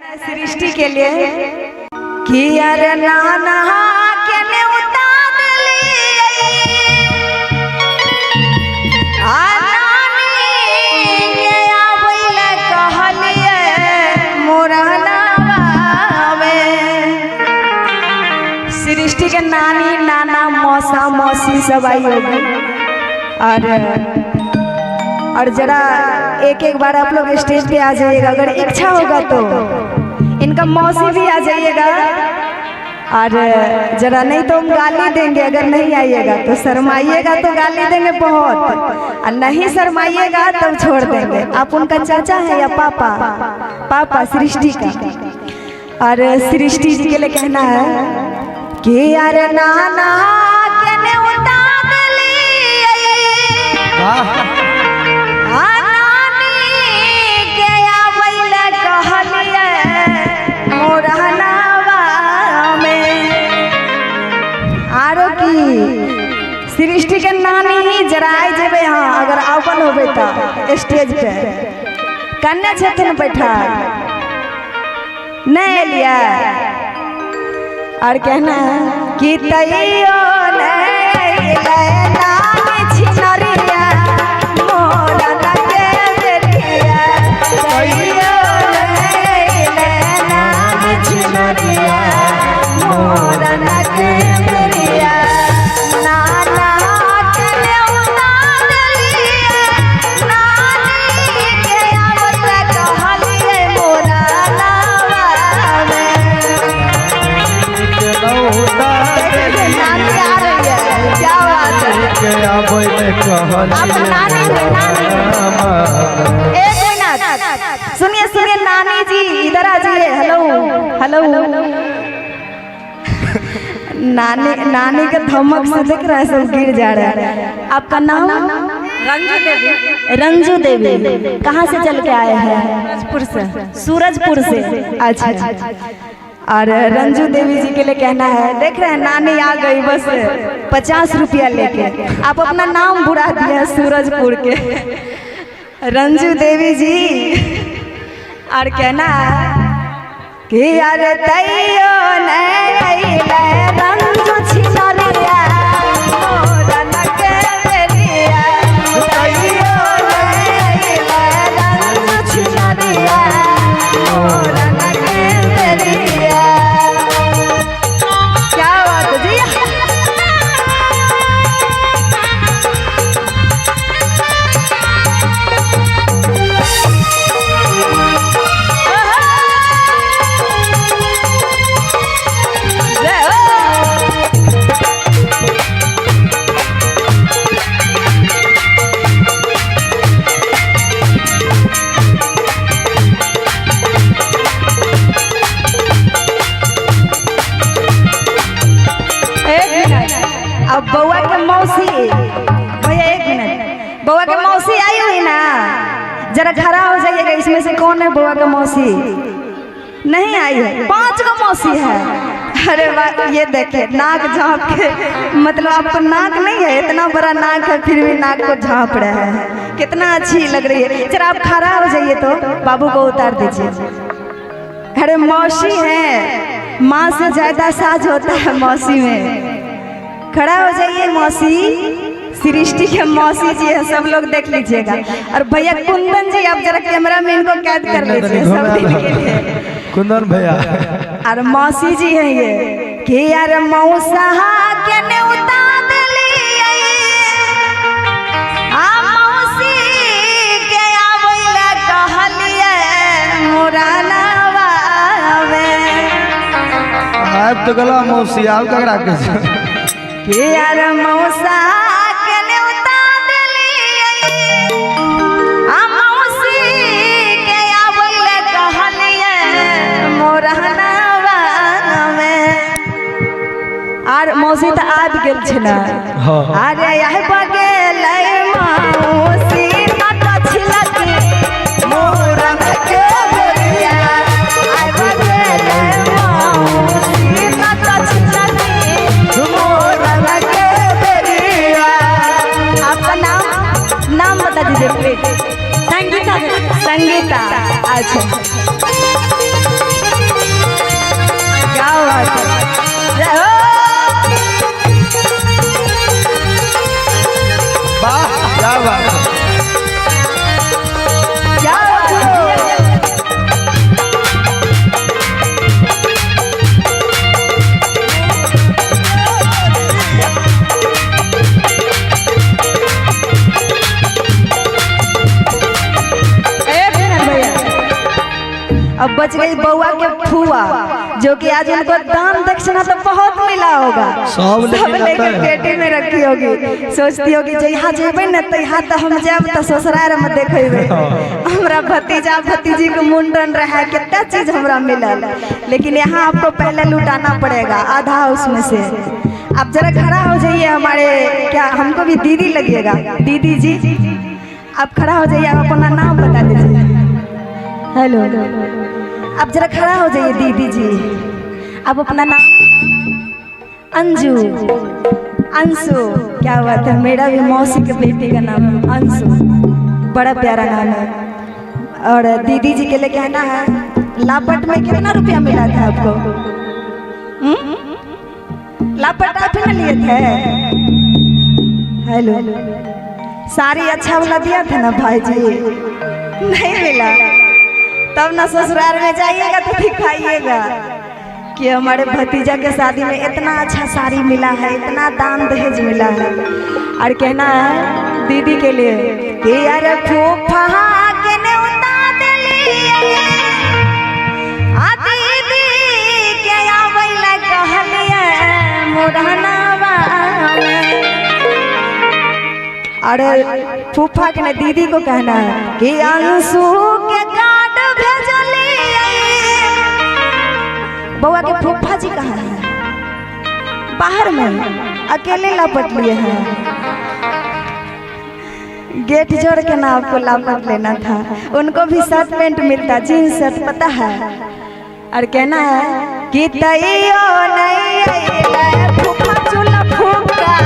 सृष्टि के लिए कि अरे नाना के ने उतार सृष्टि के नानी नाना मौसा मौसी सब आई होगी। और जरा एक एक बार आप लोग स्टेज पे आ जाइएगा, अगर इच्छा होगा तो इनका मौसी भी आ जाइएगा। और जरा नहीं तो हम गाली देंगे, अगर नहीं आइएगा तो शर्माइएगा तो गाली देंगे बहुत, और नहीं शर्माइएगा तब छोड़ देंगे। आप उनका चाचा है या पापा? पापा सृष्टि का। और सृष्टि जी के लिए कहना है कि यार नाना के ने उतार सृष्टि के नानी जरा आई जेबे। हाँ अगर आवल होबे तो स्टेज पे कन्या छथिन बैठा नहीं लिया। और कहना कि तैयो सुनिए सुनिए नानी जी इधर आ जाइए। हेलो हेलो नानी नानी का धमक से देख रहा है सब गिर जा रहा है। आपका नाम? रंजू देवी। रंजू देवी कहाँ से चल के आए हैं? सूरजपुर से। सूरजपुर से, अच्छा। और रंजू देवी जी के लिए कहना है, देख रहे हैं नानी आ गई बस 50 रुपया लेके। आप अपना नाम बुरा दिया सूरजपुर के रंजू देवी जी। और कहना कि यार तैयो नहीं रंजू छिनरिया मोरन के बेरिया, तैयो नहीं रंजू छिनरिया मोरन के बेरिया। क्या बात जी। अब बउआ के मौसी, भैया एक मिनट, बउआ के मौसी आई हुई ना, जरा खड़ा हो जाइएगा। इसमें से कौन है बउआ का मौसी? नहीं आई है, 5 का मौसी है। अरे वाह, ये देखिए नाक झाँप के, मतलब आपको नाक नहीं है, इतना बड़ा नाक है फिर भी नाक को झाँप रहा है, कितना अच्छी लग रही है। जरा आप खड़ा हो जाइए तो बाबू को उतार दीजिए। अरे मौसी है, माँ से ज्यादा साज होता है मौसी में। खड़ा हो जाइए मौसी, सृष्टि के मौसी जी है, सब लोग देख लीजिएगा। और भैया कुंदन जी आप जरा कैमरा में इनको कैद कर लीजिए सब दिन के लिए। कुंदन भैया और मौसी जी है ये कि यार मौसा के ने उतार मौसी के आवेला कहलिए मोराना आप तो गला मौसी आल ककरा के कि यार मौसा के ने उतार मौसी के आवेला कहलिए मोराना में। और मौसी तो आब गेल छै ना। अरे यह बगेल मौसी न छिलकी मोरन के बेरिया, आइ बगेल मौसी न छिलकी मोरन के बेरिया। आपका नाम बता दीजिए प्लीज। संगीता। संगीता, अच्छा। अब बच गई बउआ के फुआ, जो कि आज उनको दान दक्षिणा तो बहुत मिला होगा, सब लेके पेटी में रखी होगी। सोचती होगी जहाँ जेबे न तहाँ तो हम जाब तो ससुराल में देखेबे, हमरा भतीजा भतीजी के मुंडन रहा, कितना चीज हमरा मिलल। लेकिन यहाँ आपको पहले लुटाना पड़ेगा आधा उसमें से। आप जरा खड़ा हो जाइए, हमारे क्या हमको भी दीदी लगेगा, दीदी जी आप खड़ा हो जाइए, आप अपना नाम बता दीजिए। हेलो, आप जरा खड़ा हो जाइए दीदी जी, आप अपना नाम। अंजू, अंशु, क्या बात है, मेरा भी मौसी के बेटी का नाम है अंशु, बड़ा प्यारा नाम है। और दीदी जी के लिए कहना है, लापट में कितना रुपया मिला था आपको? लापट आप ही ना लिए थे? हेलो, साड़ी अच्छा वाला दिया था ना भाई जी? नहीं मिला, तब ना ससुराल में जाइएगा तो दिखाइएगा कि हमारे भतीजा के शादी में इतना अच्छा साड़ी मिला है, इतना दान दहेज मिला है। और कहना है दीदी के लिए कि यार फूफा के न्योता देलिए, आ दीदी के आवेला कहलिए मुरहनावा। अरे फूफा के ने दीदी को कहना है कि अंशु के कार्ड भेजलिए। बउआ के फूफा जी कहाँ है? बाहर में अकेले लापट लिए हैं। गेट जोड़ के ना आपको लापट लेना था। उनको भी शर्ट पैंट मिलता, जीन्स शर्ट, पता है। और कहना है कि तैयो नहीं आइले फूफा चूल्हा फूका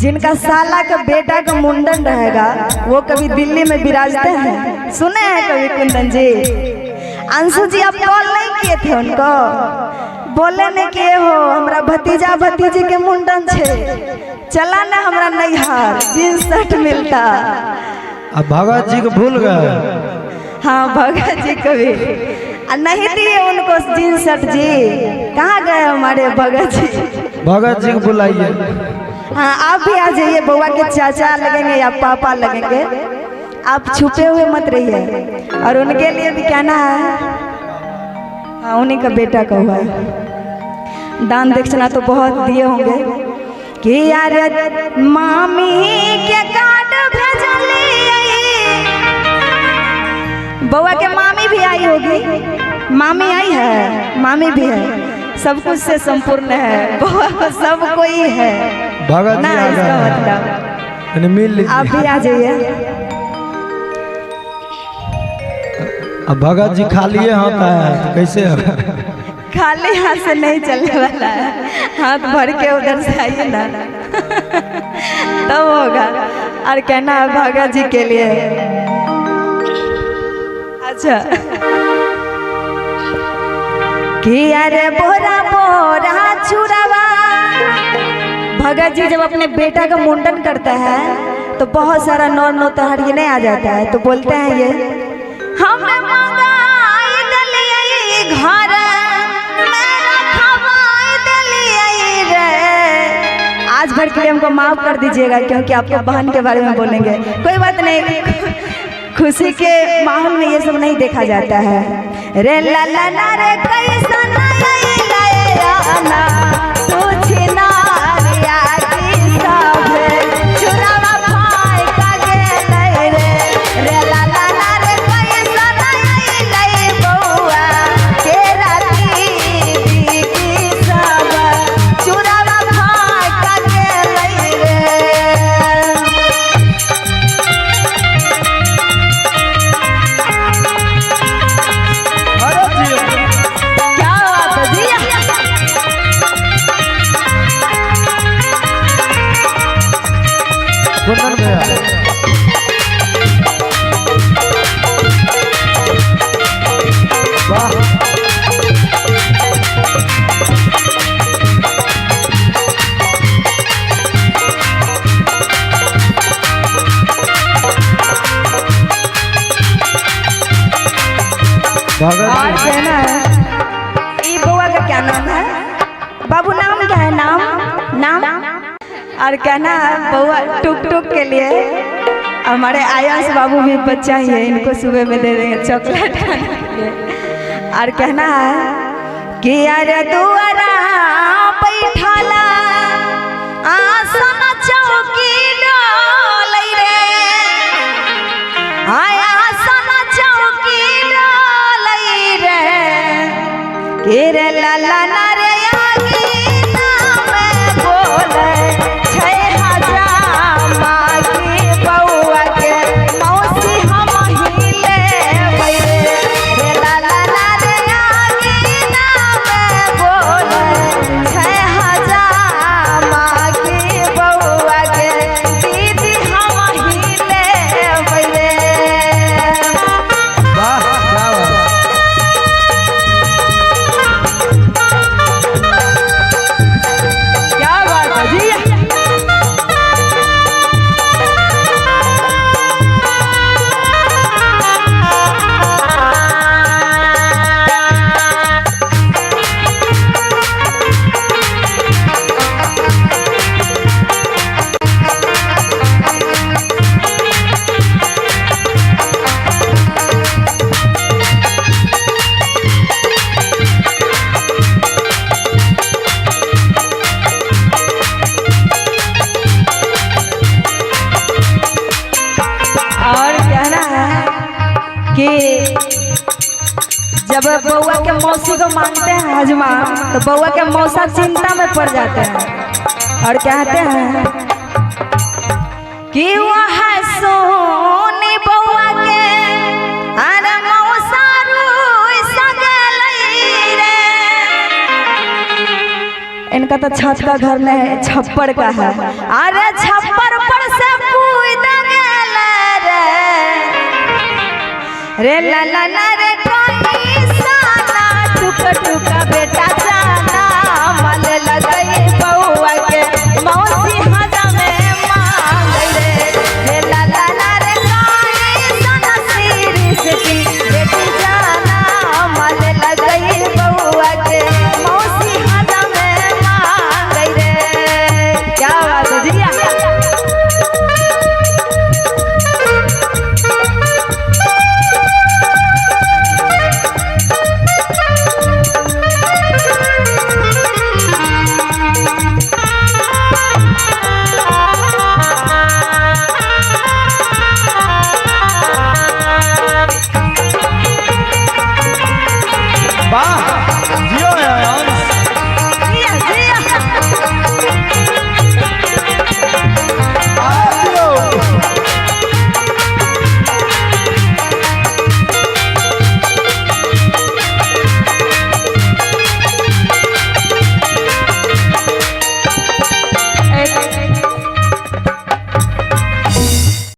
जिनका साला का बेटा का मुंडन रहेगा वो कभी दिल्ली में विराजते हैं, सुने हैं कभी कुंदन जी? अंशु जी आप कॉल नहीं किए थे उनको? बोले नहीं किए हो, हमरा भतीजा भतीजी के मुंडन छे, चला ना हमरा नैहर, जींस शर्ट मिलता। अब भगत जी को भूल गए? हाँ भगत जी को भी नहीं दिए उनको जींस शर्ट। जी कहाँ गए हमारे भगत जी? भगत जी को बुलाइए। हाँ आप भी आ जाइए, बउआ के चाचा लगेंगे या पापा लगेंगे, आप छुपे हुए मत रहिए। और उनके लिए भी कहना है, हाँ उन्हीं का बेटा का हुआ है, दान दक्षिणा तो बहुत दिए होंगे कि यार मामी के कार्ड भेजलिए। बउआ के मामी भी आई होगी, मामी आई है, मामी भी है, सब कुछ से संपूर्ण है, बउआ को सब कोई है भगत ना, इसका मतलब मिल लीजिए। आप भी आ जाइए। अब भगत जी खाली हाथ आया है तो कैसे होगा? खाली हाथ से नहीं चलने वाला है, हाथ भर के उधर से आइए ना तब होगा। और कहना है भगत जी के लिए, अच्छा कि अरे बोरा बोरा चुरावा। भगत जी जब अपने बेटा का मुंडन करता है तो बहुत सारा नौर नौतहर ये नहीं आ जाता है, तो बोलते हैं ये हम घर आज भर के लिए हमको माफ कर दीजिएगा, क्योंकि आपको बहन के बारे में बोलेंगे। कोई बात नहीं, खुशी के माहौल में ये सब नहीं देखा जाता है। रे ला ला ला रे कैसा और भगत कहना है ये बउआ का क्या नाम है? बाबू नाम क्या है? नाम और कहना है बउआ टुक टुक के लिए हमारे आयांश बाबू भी बच्चा ही है, इनको सुबह में दे देंगे चॉकलेट खाने के लिए। और कहना है कि अरे दुआरा बैठाला आसन चौकी डालै रे, आसन चौकी डालै रे, के रे लाला ना रे आगी नाम बोले छै हजार मागी बउआ के मौसी हम ही लेबै रे, रे लाला ना रे आगी नाम बोले छै हजार मागी बउआ के दीदी हम ही लेबै रे। वाह क्या बात है। क्या बात है जी। और कहना है कि जब बउआ के मौसी को मांगते हैं हजमा तो बउआ के मौसा चिंता में पड़ जाते हैं और कहते हैं कि वह सोनी बउआ के अरे मौसा रुई सगलै रे। इनका तो छत का घर नहीं छप्पर का है, अरे छप्पर पर से कूद गेल रे ला ला ला रे कोई साला टुक टुक बेटा